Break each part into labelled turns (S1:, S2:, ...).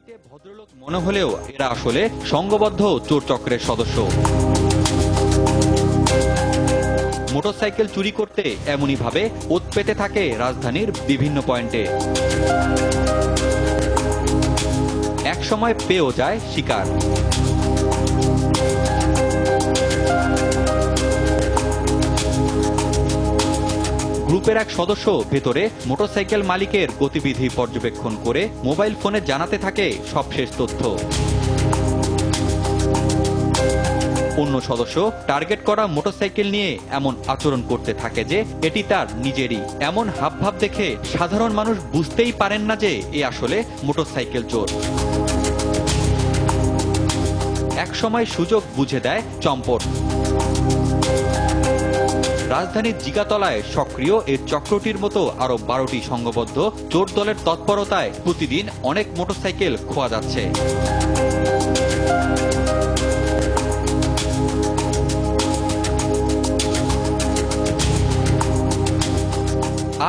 S1: এমনিতে ভদ্রলোক মনে হলেও এরা আসলে সংঘবদ্ধ চোর চক্রের সদস্য। মোটরসাইকেল চুরি করতে এমনই ভাবে ওত পেতে থাকে রাজধানীর বিভিন্ন পয়েন্টে। একসময় পেয়েও যায় শিকার। গ্রুপের এক সদস্য ভেতরে মোটরসাইকেল মালিকের গতিবিধি পর্যবেক্ষণ করে মোবাইল ফোনে জানাতে থাকে সবশেষ তথ্য। অন্য সদস্য টার্গেট করা মোটরসাইকেল নিয়ে এমন আচরণ করতে থাকে যে এটি তার নিজেরই। এমন হাবভাব দেখে সাধারণ মানুষ বুঝতেই পারেন না যে এ আসলে মোটরসাইকেল চোর। একসময় সুযোগ বুঝে দেয় চম্পট। রাজধানীর জিগাতলায় সক্রিয় এই চক্রটির মতো আরো 12টি সংঘবদ্ধ চোর দলের তৎপরতায় প্রতিদিন অনেক মোটরসাইকেল খোয়া যাচ্ছে।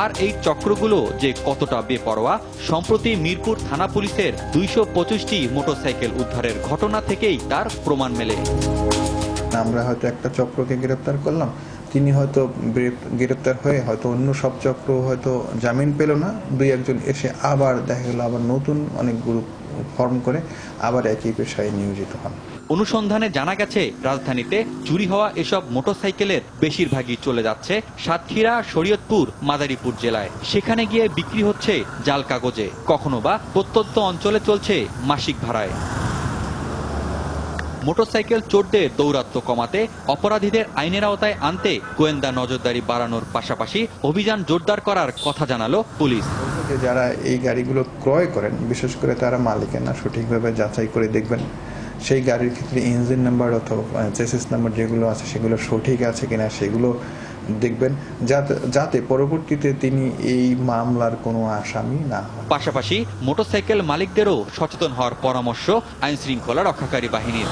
S1: আর এই চক্রগুলো যে কতটা বেপরোয়া, সম্প্রতি মিরপুর থানা পুলিশের 225টি মোটরসাইকেল উদ্ধারের ঘটনা থেকেই তার প্রমাণ মেলে।
S2: আমরা হয়তো একটা চক্রকে গ্রেপ্তার করলাম, তিনি হয়তো গ্রেপ্তার হয়ে হয়তো অন্য সব চক্র হয়তো জামিন পেল না, দুই একজন এসে আবার দেখা গেল আবার নতুন অনেক গ্রুপ ফর্ম করে আবার একই পেশায় নিয়োজিত হন।
S1: অনুসন্ধানে জানা গেছে রাজধানীতে চুরি হওয়া এসব মোটরসাইকেলের বেশিরভাগই চলে যাচ্ছে সাতক্ষীরা, শরীয়তপুর, মাদারীপুর জেলায়। সেখানে গিয়ে বিক্রি হচ্ছে জাল কাগজে, কখনো বা প্রত্যন্ত অঞ্চলে চলছে মাসিক ভাড়ায়। মোটরসাইকেল চোরদের দৌরাত্ম্য কমাতে, অপরাধীদের আইনের আওতায় আনতে গোয়েন্দা নজরদারি বাড়ানোর পাশাপাশি অভিযান জোরদার করার কথা জানালো পুলিশ।
S2: যারা এই গাড়িগুলো ক্রয় করেন বিশেষ করে তারা মালিকানা সঠিকভাবে যাচাই করে দেখবেন, সেই গাড়ির ক্ষেত্রে ইঞ্জিন নাম্বার অথবা চেসিস নাম্বার যেগুলো আছে সেগুলো সঠিক আছে কিনা সেগুলো দেখবেন, যাতে পরবর্তীতে তিনি এই মামলার কোনো আসামি না হন।
S1: পাশাপাশি মোটরসাইকেল মালিকদেরও সচেতন হওয়ার পরামর্শ আইন শৃঙ্খলা রক্ষাকারী বাহিনীর।